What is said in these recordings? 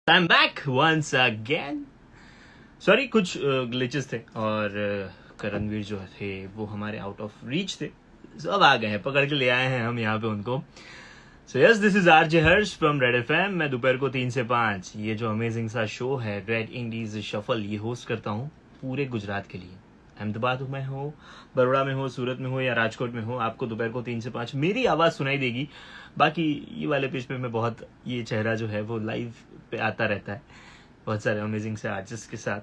I'm back once again. Sorry कुछ glitches थे और करणवीर जो थे वो हमारे आउट ऑफ रीच थे. सब आ गए हैं, पकड़ के ले आए हैं हम यहाँ पे उनको. So yes, this is RJ Harsh from red FM. मैं दोपहर को 3 से 5 ये जो अमेजिंग सा शो है रेड इंडीज शफल ये होस्ट करता हूँ पूरे गुजरात के लिए. अहमदाबाद में हो, बड़ोड़ा में हो, सूरत में हो या राजकोट में हो, आपको दोपहर को 3 से 5 मेरी आवाज़ सुनाई देगी. बाकी ये वाले पेज पे मैं बहुत ये चेहरा जो है वो लाइव पे आता रहता है बहुत सारे अमेजिंग से आर्टिस्ट के साथ.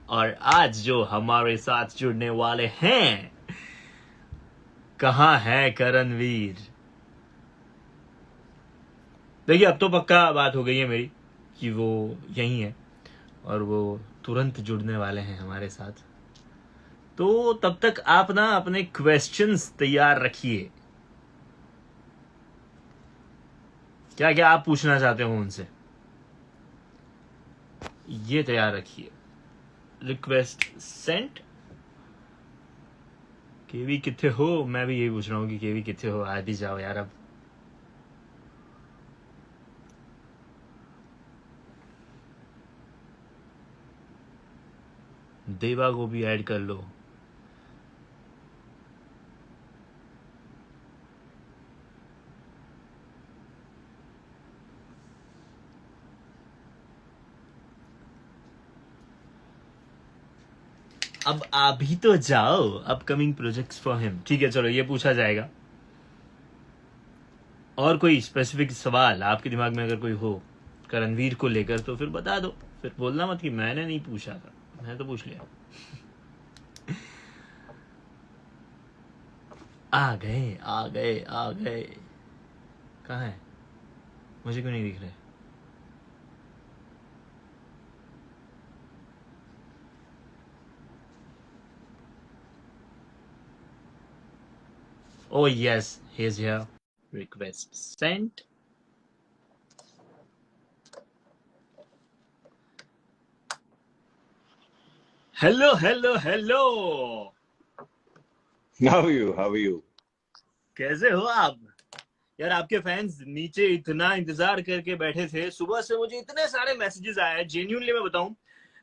और आज जो हमारे साथ जुड़ने वाले हैं, कहाँ है करणवीर? देखिए अब तो पक्का बात हो गई है मेरी कि वो यहीं है और वो तुरंत जुड़ने वाले हैं हमारे साथ. तो तब तक आप ना अपने क्वेश्चंस तैयार रखिए. क्या क्या आप पूछना चाहते हो उनसे ये तैयार रखिए. Request Saint. केवी कितने हो? मैं भी यही पूछ रहा हूँ कि केवी कितने हो, आ भी जाओ यार. अब देवा को भी ऐड कर लो. अब अभी तो जाओ. Upcoming projects for him. ठीक है चलो ये पूछा जाएगा. और कोई स्पेसिफिक सवाल आपके दिमाग में अगर कोई हो करणवीर को लेकर तो फिर बता दो. फिर बोलना मत कि मैंने नहीं पूछा था, मैं तो पूछ लिया. आ गए आ गए आ गए. कहाँ है? मुझे क्यों नहीं दिख रहे? Oh yes, he's here. Request sent. Hello, hello, hello. How are you? How are you? कैसे हो आप? यार आपके फैंस नीचे इतना इंतजार करके बैठे थे. सुबह से मुझे इतने सारे मैसेजेस आए हैं. जेन्युइनली मैं बताऊं,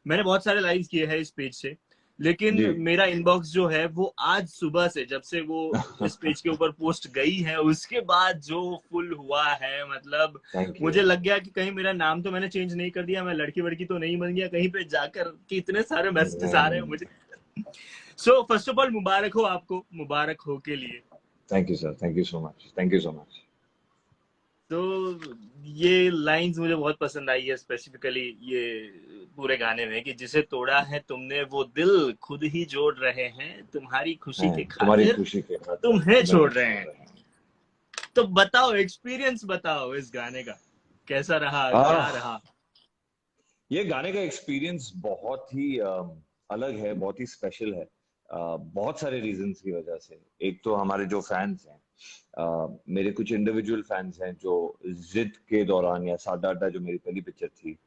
मैंने बहुत सारे लाइक्स किए हैं इस पेज से, लेकिन जी मेरा इनबॉक्स जो है वो आज सुबह से जब से वो इस पेज के ऊपर पोस्ट गई है उसके बाद जो फुल हुआ है. मतलब थैंक मुझे यू. लग गया कि कहीं मेरा नाम तो मैंने चेंज नहीं कर दिया, मैं लड़की वड़की तो नहीं बन गया कहीं पे जाकर कि इतने सारे मैसेजेस आ रहे हैं मुझे. सो फर्स्ट ऑफ ऑल मुबारक हो आपको, मुबारक हो के लिए. Thank you sir. Thank you so much. Thank you so much. तो ये लाइंस मुझे बहुत पसंद आई है, स्पेसिफिकली ये पूरे गाने में कि जिसे तोड़ा है तुमने वो दिल खुद ही जोड़ रहे हैं, तुम्हारी खुशी के तुम्हारी खातिर खुशी के खातिर तुम्हें तुम्हें छोड़ रहे छोड़ हैं. रहे हैं. तो बताओ, एक्सपीरियंस बताओ इस गाने का. कैसा रहा, क्या आह, रहा? ये गाने का एक्सपीरियंस बहुत ही अलग है, बहुत ही स्पेशल है. बहुत सारे रीजंस की वजह से. एक तो हमारे जो फैंस हैं, मेरे कुछ इंडिविजुअल फैंस हैं जो जिद के दौरान या साडा अड्डा जो मेरी पहली पिक्चर थी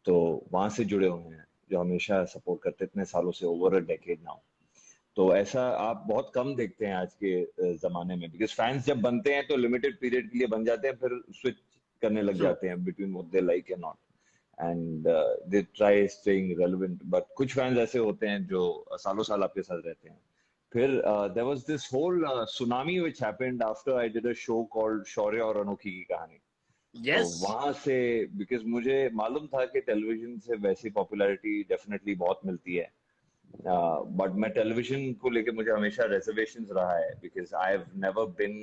तो वहां से जुड़े हुए हैं, जो हमेशा सपोर्ट करते इतने सालों से, ओवर अ डेकेड नाउ. तो ऐसा आप बहुत कम देखते हैं आज के जमाने में, बिकॉज फैंस जब बनते हैं तो लिमिटेड पीरियड के लिए बन जाते हैं, फिर स्विच करने लग ट्रू. जाते हैं between what they like and not. And they try staying relevant. But कुछ फैंस ऐसे होते हैं जो सालों साल आपके साथ रहते हैं. फिर there was this whole tsunami which happened after I did a show called Shaurya और अनोखी की कहानी. तो यस. वहां से, बिकॉज मुझे मालूम था कि टेलीविजन से वैसी पॉपुलैरिटी डेफिनेटली बहुत मिलती है, बट मैं टेलीविजन को लेके मुझे हमेशा रिजर्वेशंस रहा है, because I have never been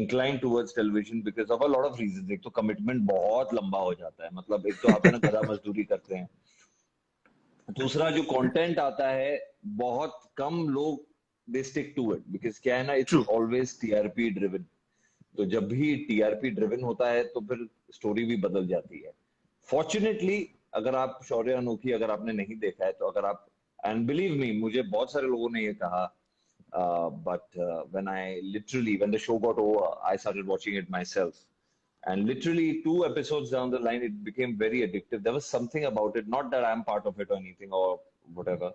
incline towards television because of a lot of reasons. एक तो कमिटमेंट बहुत लंबा हो जाता है, मतलब एक तो आप है ना गधा मजदूरी करते हैं. दूसरा जो कंटेंट आता है, बहुत कम लोग they stick to it, because क्या है ना, it's true. Always TRP driven. तो जब भी टीआरपी ड्रिवन होता है तो फिर स्टोरी भी बदल जाती है. फॉर्चुनेटली अगर आप शौर्य अनोखी अगर आपने नहीं देखा है तो अगर आप, एंड बिलीव मी, मुझे बहुत सारे लोगों ने ये कहा, but when the show got over I started watching it myself, and literally 2 episodes down the line it became very addictive. There was something about it, not that I'm part of it or anything or whatever,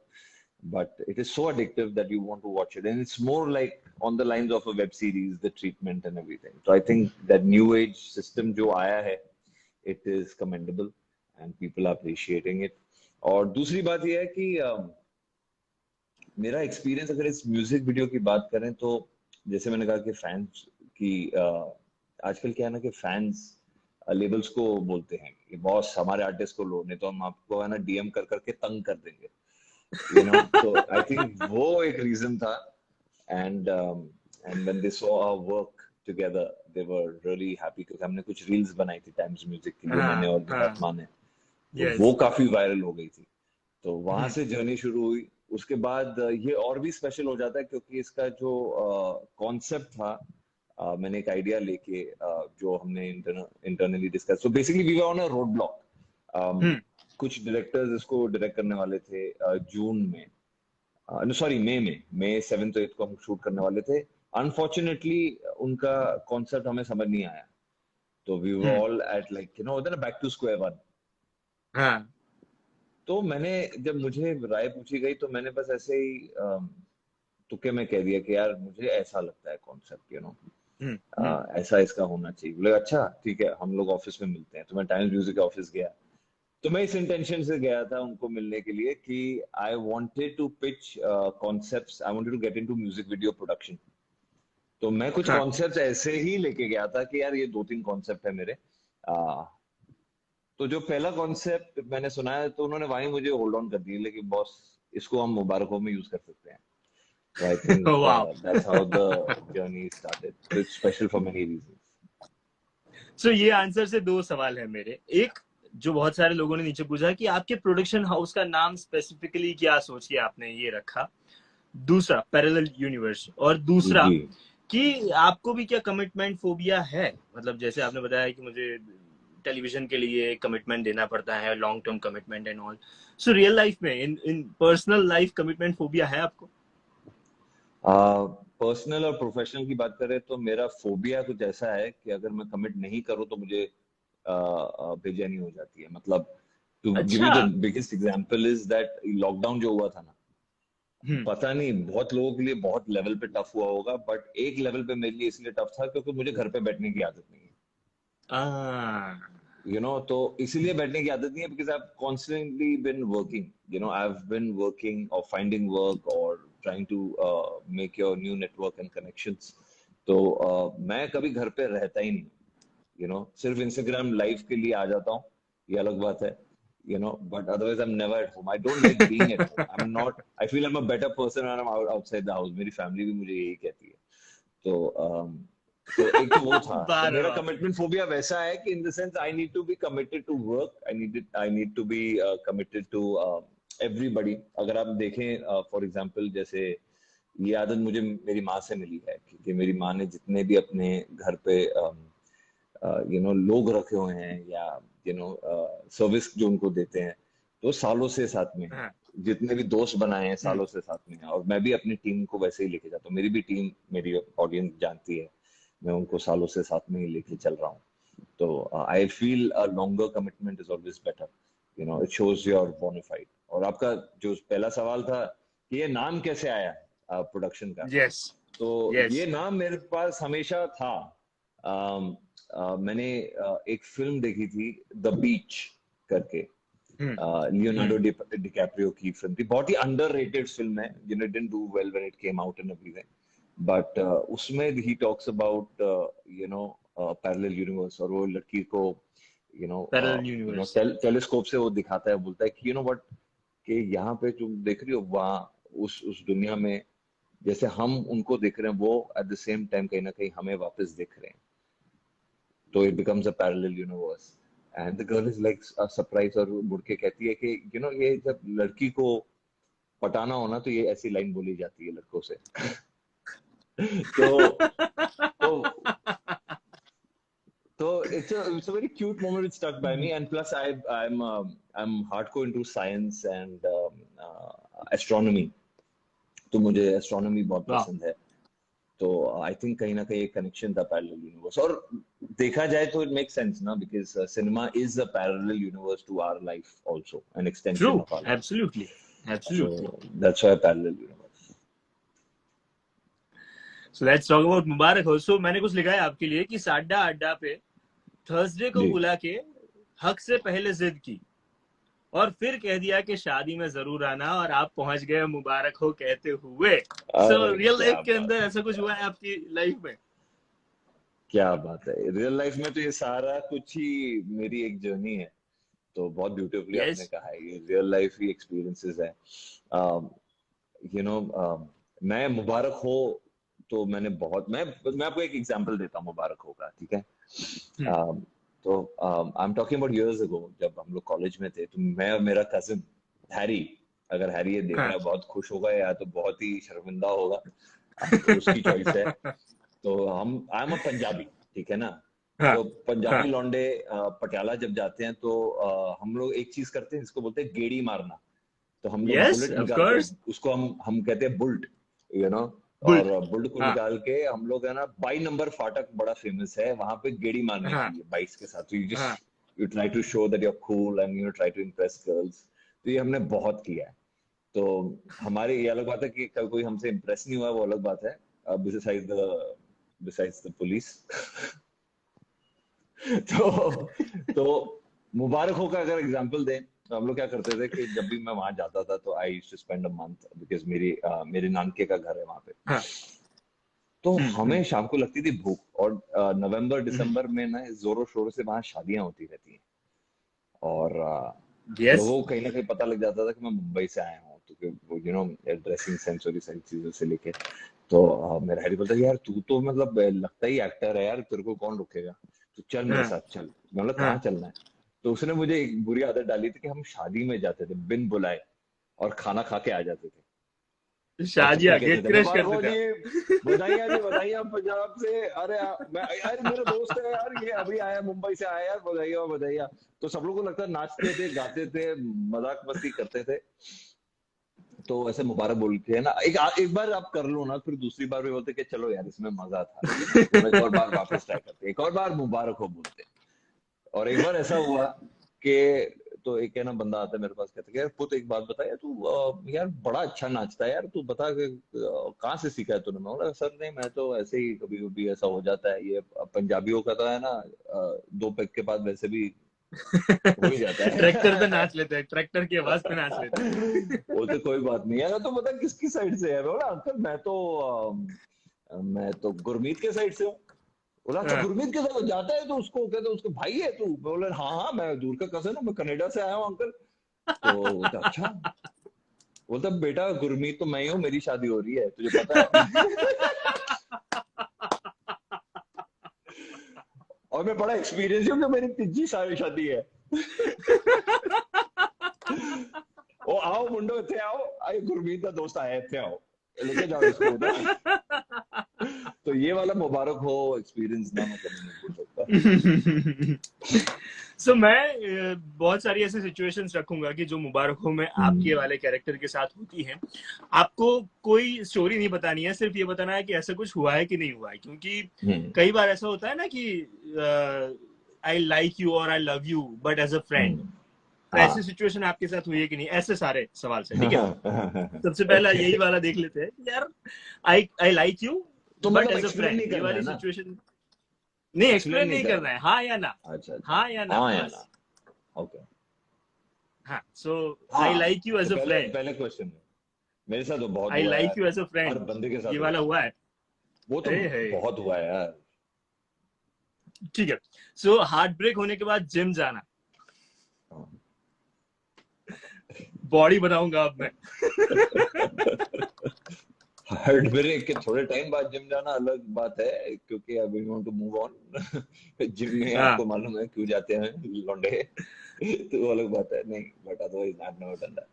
but it is so addictive that you want to watch it, and it's more like on the lines of a web series, the treatment and everything. So I think that new age system जो आया है it is commendable and people are appreciating it. और दूसरी बात यह है कि मेरा एक्सपीरियंस अगर इस म्यूजिक वीडियो की बात करें तो जैसे मैंने कहा कि फैंस की आजकल क्या है ना कि फैंस लेबल्स को बोलते हैं कि बॉस हमारे आर्टिस्ट को लो, नहीं तो हम आपको है ना डीएम कर करके तंग कर देंगे, यू नो। तो आई थिंक वो एक रीजन था। And when they saw our work together they were really happy, क्योंकि हमने कुछ रील्स बनाई थी टाइम्स म्यूजिक के लिए, मैंने और निरात्मा ने, तो वो काफी वायरल हो गई थी। तो वहां से जर्नी शुरू हुई। उसके बाद ये और भी स्पेशल हो जाता है क्योंकि इसका जो कॉन्सेप्ट था, मैंने एक आइडिया लेके जो हमने internally discuss, so basically we were on a road block. कुछ डायरेक्टर्स इसको डायरेक्ट करने वाले थे जून में, सॉरी मई 7 to 8 को हम शूट करने वाले थे। अनफॉर्चुनेटली उनका कॉन्सेप्ट हमें समझ नहीं आया, तो we were all at like you know back to square one. तो मैंने, जब मुझे राय पूछी गई तो मैंने बस ऐसे ही तुक्के में कह दिया कि यार मुझे ऐसा लगता है कॉन्सेप्ट, यू नो ऐसा इसका होना चाहिए। बोले अच्छा ठीक है, हम लोग ऑफिस में मिलते हैं। तो मैं टाइम्स म्यूजिक के ऑफिस गया, तो मैं इस इंटेंशन से गया था उनको मिलने के लिए कि I wanted to pitch concepts, I wanted to get into music video production. तो मैं कुछ कॉन्सेप्ट्स ऐसे ही लेके गया था कि यार ये 2-3 कॉन्सेप्ट है मेरे। तो जो पहला कॉन्सेप्ट मैंने सुनाया तो उन्होंने वहीं मुझे होल्ड ऑन कर दिया, लेकिन बॉस इसको हम मुबारक हो में यूज कर सकते हैं। So I think that's how the journey started. So it's special for many reasons. So ये आंसर से 2 सवाल है मेरे। एक जो बहुत सारे लोगों ने नीचे पूछा कि आपके प्रोडक्शन हाउस का नाम स्पेसिफिकली क्या सोच के आपने ये रखा, दूसरा पैरेलल यूनिवर्स, और दूसरा कि आपको भी क्या कमिटमेंट फोबिया है? मतलब जैसे आपने बताया कि मुझे टेलीविजन के लिए कमिटमेंट देना पड़ता है, long term commitment and all. So real life में, इन पर्सनल लाइफ, कमिटमेंट फोबिया है आपको? पर्सनल और प्रोफेशनल की बात करें तो मेरा फोबिया कुछ ऐसा है कि अगर मैं कमिट नहीं करूं तो मुझे बेचैनी हो जाती है। मतलब to give you the biggest example is that lockdown जो हुआ था ना, पता नहीं बहुत लोगों के लिए बहुत लेवल पे टफ हुआ होगा, बट एक लेवल पे मेरे लिए इसलिए टफ था क्योंकि मुझे घर पे बैठने की आदत नहीं है, यू नो। तो इसलिए बैठने की आदत नहीं है because I have constantly been working, you know, I have been working और फाइंडिंग वर्क और trying to make your new network and connections. तो मैं कभी घर पे रहता ही नहीं, you know, सिर्फ इंस्टाग्राम लाइव के लिए आ जाता हूँ, ये अलग बात है, you know, but otherwise I'm never at home. I don't like being at home. I'm not, I feel I'm a better person when I'm outside the house. मेरी फैमिली भी मुझे यही कहती है। तो एक तो वो था। तो मेरा कमिटमेंट फोबिया वैसा है कि in the sense I need to be committed to work, I need to be committed to everybody. अगर आप देखें फॉर एग्जांपल, जैसे ये आदत मुझे मेरी माँ से मिली है, क्योंकि मेरी माँ ने जितने भी अपने घर पे यू नो लोग रखे हुए हैं या यू नो सर्विस जो उनको देते हैं, तो सालों से साथ में है। जितने भी दोस्त बनाए हैं सालों से साथ में है, और मैं भी अपनी टीम को वैसे ही लेके जाता हूँ। मेरी भी टीम, मेरी ऑडियंस जानती है, मैं उनको सालों से साथ में ही लेके चल रहा हूँ। तो I feel a longer commitment is always better, you know, it shows your bona fide. और आपका जो पहला सवाल था कि ये नाम कैसे आया प्रोडक्शन का, तो ये नाम मेरे पास हमेशा था। मैंने एक फिल्म देखी थी द बीच करके, लियोनार्डो डिकैप्रियो की फिल्म थी, बहुत ही अंडररेटेड फिल्म है, you know, didn't do well when it came out and everything, but उसमें ही talks about you know parallel universe, और वो लड़की को यू नो टेलीस्कोप से वो दिखाता है, बोलता है कि यू नो व्हाट, कि यहाँ पे तुम देख रही हो, वहाँ उस दुनिया में जैसे हम उनको देख रहे हैं, वो एट द सेम टाइम कहीं ना कहीं हमें वापस देख रहे हैं। तो it becomes a parallel universe and the girl is like surprise, और मुड़ के कहती है कि यू नो, ये जब लड़की को पटाना हो ना तो ये ऐसी लाइन बोली जाती है लड़कों से। So it's a very cute moment which stuck by me, and plus I'm hardcore into science and astronomy, तो मुझे astronomy बहुत पसंद है। तो I think कहीं ना कहीं एक connection था parallel universe, और देखा जाए तो it makes sense ना, because cinema is a parallel universe to our life also, an extension of our life. Absolutely. So that's why parallel universe. So let's talk about मुबारक हो। So मैंने कुछ लिखा है आपके लिए कि साड्डा अड्डा पे थर्सडे को बुला के हक से पहले जिद की और फिर कह दिया कि शादी में जरूर आना, और आप पहुंच गए मुबारक हो कहते हुए। सो रियल क्या लाइफ के बात अंदर ऐसा कुछ हुआ है आपकी लाइफ में? क्या बात है, रियल लाइफ में तो ये सारा कुछ ही मेरी एक जर्नी है। तो बहुत ब्यूटीफुली आपने यस। कहा है, ये रियल लाइफ ही एक्सपीरियंसेस है। यू नो, मैं मुबारक हो तो मैंने बहुत, मैं आपको एक एग्जांपल देता हूँ मुबारक हो का, ठीक है। हम्म। तो I am talking about years ago, जब हम लोग कॉलेज में थे, तो मैं और मेरा कजिन हैरी, अगर हैरी ये देख रहा हाँ। है बहुत खुश होगा या तो बहुत ही शर्मिंदा होगा, अब उसकी चॉइस है। तो हम, आई एम अ पंजाबी, ठीक है ना। हाँ। तो पंजाबी हाँ। लौंडे पटियाला जब जाते हैं तो हम लोग एक चीज करते हैं जिसको बोलते हैं गेड़ी मारना। तो हम लोग यस, बुलेट ऑफ निकालते कोर्स। हैं, उसको हम कहते हैं बुल्ट, यू नो। और बुल्ट। बुल्ट को हाँ। निकाल के हम लोग है ना, 22 नंबर फाटक बड़ा फेमस है वहां पे गेड़ी मारने हाँ। के लिए बाइक्स के साथ। यू हाँ। Just, you try to show that you are cool and you try to impress girls. तो ये हमने बहुत किया है। तो हमारी ये अलग बात है कि कल कोई हमसे इम्प्रेस नहीं हुआ, वो अलग बात है। Besides the police. तो मुबारक हो का अगर एग्जांपल दें, तो हम लोग क्या करते थे कि जब भी मैं वहां जाता था तो I used to spend a month, because मेरे नानके का घर है वहां पे। हाँ। तो हम्म। हमें शाम को लगती थी भूख, और नवंबर हम्म। दिसंबर में ना जोरों शोरों से वहां शादियां होती रहती हैं। और यस। लोगों को कहीं ना कहीं पता लग जाता था कि मैं मुंबई से आया हूँ, तो वो ड्रेसिंग सेंस और ये सारी चीजों से लेके। तो मेरा हैरी बोलता यार तू तो मतलब लगता ही एक्टर है यार, तेरे को कौन रोकेगा, तू चल मेरे हाँ। साथ चल। मैं बोला कहाँ हाँ। चलना है। तो उसने मुझे एक बुरी आदत डाली थी कि हम शादी में जाते थे बिन बुलाए, और खाना खा के आ जाते थे, और चप्पल शादिया कहते गेट थे क्रैश मुबारक करते हो थे जी, आप। बधाइयाँ जी बधाइयाँ पंजाब से। अरे मैं यार मेरा दोस्त है यार, ये अभी आया मुंबई से आया यार, बधाइयाँ बधाइयाँ। तो सब लोग को लगता है नाचते थे गाते थे मजाक मस्ती करते थे। तो ऐसे मुबारक बोल के है ना, एक बार आप कर लो ना, फिर दूसरी बार भी बोलते कि चलो यार इसमें मजा था, तो हम एक और बार वापस ट्राई करते, एक और बार मुबारक हो बोलते। और एक बार ऐसा हुआ कि, तो एक है ना बंदा आता है मेरे पास, कहता है यार पुत एक बात बता यार, तू यार बड़ा अच्छा नाचता है यार, तू बता कि कहाँ से सीखा है तूने। मैं बोला सर नहीं, मैं तो ऐसे ही कभी कभी ऐसा हो जाता है, ये पंजाबियों का तो है ना, दो पेग के बाद वैसे भी हो ही जाता ट्रैक्टर पे है। नाच लेते हैं, ट्रैक्टर की आवाज पे नाच लेते हैं। वो तो कोई बात नहीं है, तो पता किसकी साइड से है। बोला अंकल मैं तो गुरमीत के साइड से हूँ। बोला अच्छा हाँ। गुरमीत के साथ जाता है तो उसको कहते उसके भाई है तू। बोले हाँ हाँ मैं दूर का कजन हूँ, मैं कनाडा से आया हूँ अंकल। तो बोलता अच्छा, बोलता बेटा गुरमीत तो मैं ही हूँ, मेरी शादी हो रही है तुझे पता है। और मैं बड़ा एक्सपीरियंस हूँ कि मेरी तीसरी साल शादी है। ओ आओ मुंडो इतने आओ, आई गुरमीत का दोस्त आया इतने आओ, लेके जाओ इसको उधर। तो ये वाला मुबारक हो एक्सपीरियंस ना मैं कभी नहीं भूल सकता। सो मैं बहुत सारी ऐसी सिचुएशंस रखूंगा कि जो मुबारक हो में आपके हम्म, वाले कैरेक्टर के साथ होती हैं। आपको कोई स्टोरी नहीं बतानी है, सिर्फ ये बताना है कि ऐसा कुछ हुआ है कि नहीं हुआ है, क्योंकि हम्म, कई बार ऐसा होता है ना कि आई लाइक यू और I love you but as a friend. Hmm, तो ऐसी हाँ। सिचुएशन आपके साथ हुई है कि नहीं? ऐसे सारे सवाल से, ठीक है। सबसे पहला ओके, यही वाला देख लेते हैं कि यार आई आई लाइक यू तो बट मतलब एज अ एक्सप्लेन फ्रेंड, नहीं ये करना है वाली ना, सिचुएशन। नहीं, एक्सप्लेन एक्सप्लेन नहीं नहीं करना करना है, हाँ या ना। है। अच्छा अच्छा, हाँ या ना, हाँ या बस। ना, ओके। हाँ, सो आई हाँ, लाइक यू तो एज अ पहले फ्रेंड। पहले क्वेश्चन में मेरे साथ तो बहुत आई हुआ है लाइक यार, you as a her friend, बंदे के ये साथ वाला होता है। हुआ है? वो तो ए है। बहुत हुआ है यार। ठीक है। सो हार्ट ब्रेक होने के बाद जिम जाना, बॉडी बनाऊंगा अब मैं। हार्ट ब्रेक के थोड़े टाइम बाद जिम जाना अलग बात है, क्योंकि I we want to move on. Gym में हाँ। आपको मालूम है क्यों जाते हैं लौंडे। तो वो अलग बात है, नहीं but otherwise I have never done that.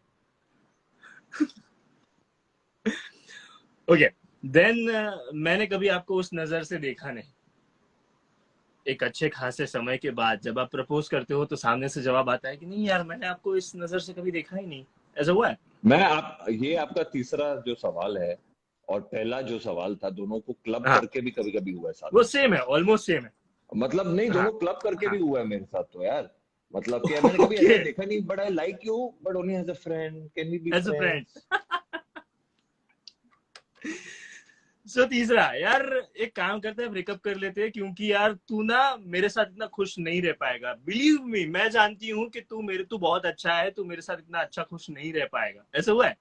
Okay. Then मैंने कभी आपको उस नजर से देखा नहीं। एक अच्छे खासे समय के बाद जब आप प्रपोज करते हो तो सामने से जवाब आता है कि नहीं यार, मैंने आपको इस नजर से कभी देखा ही नहीं। ऐसा हुआ है? ये आपका तीसरा जो सवाल है और पहला जो सवाल था, दोनों को क्लब हाँ, करके भी कभी कभी हुआ है साथ वो में। सेम है, ऑलमोस्ट सेम है। मतलब नहीं, हाँ। दोनों क्लब करके भी हाँ। हुआ है मेरे साथ तो यार। मतलब कि मैंने कभी ओके। ऐसा देखा नहीं, but I like you but only as a friend, can we be as a friend. Friends. So तीसरा यार, एक काम करते हैं, ब्रेकअप कर लेते हैं, क्योंकि यार तू ना मेरे साथ इतना खुश नहीं रह पाएगा। बिलीव मी, मैं जानती हूँ कि तू बहुत अच्छा है, तू मेरे साथ इतना अच्छा खुश नहीं रह पाएगा। ऐसा हुआ है?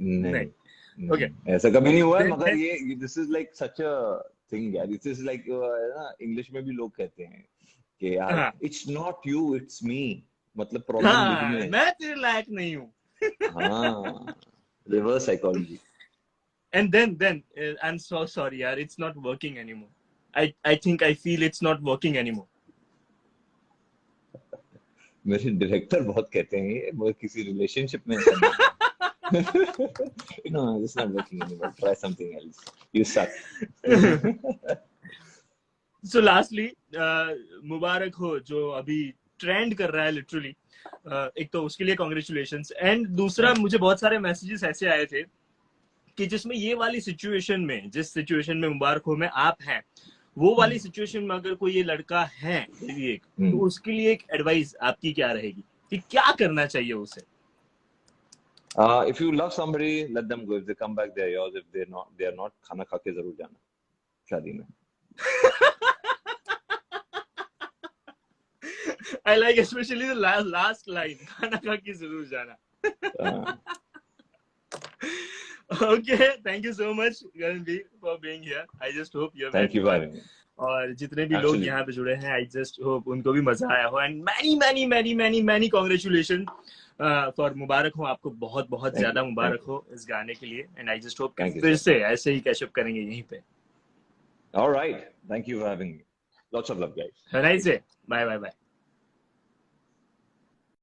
नहीं, ओके। ऐसा कभी नहीं हुआ है, Then- मगर then- ये this is like such a thing यार, दिस इज लाइक ना, इंग्लिश में भी लोग कहते हैं कि यार हाँ it's not you it's me, मतलब प्रॉब्लम मुझ में हाँ, है। मैं तेरे लायक नहीं हूँ। हाँ, reverse psychology. And then I'm so sorry यार, it's not working anymore. I feel it's not working anymore. मेरे डायरेक्टर बहुत कहते हैं ये, वो किसी रिलेशनशिप में ऐसा नहीं है। No, it's not working anymore. Try something else. You suck. So lastly, मुबारक हो जो अभी ट्रेंड कर रहा है लिटरली। एक तो उसके लिए कॉन्ग्रेचुलेशंस, एंड दूसरा मुझे बहुत सारे मैसेजेस ऐसे आए थे कि जिसमें ये वाली सिचुएशन में, जिस सिचुएशन में मुबारक हो में आप हैं, वो वाली सिचुएशन में अगर कोई ये लड़का है एक, तो उसके लिए एक एडवाइस आपकी क्या रहेगी कि क्या करना चाहिए उसे? If you love somebody, let them go. If they come back, they're yours. If they are not, खाना खा के जरूर जाना शादी में। I like especially the last line, खाना खा के जरूर जाना। Okay, thank you so much Karanveer for being here. I just hope you have Thank had you for fun. having me. और जितने भी लोग Absolutely. यहाँ पे जुड़े हैं, I just hope उनको भी मजा आया हो, and many congratulations for मुबारक हो आपको, बहुत बहुत Thank ज्यादा you. Mubarak Thank you. हो इस गाने के लिए, and I just hope Thank you, फिर sir. से ऐसे ही कैचअप करेंगे यहीं पे। All right. Thank you for having me. Lots of love, guys. Have a nice day. Bye.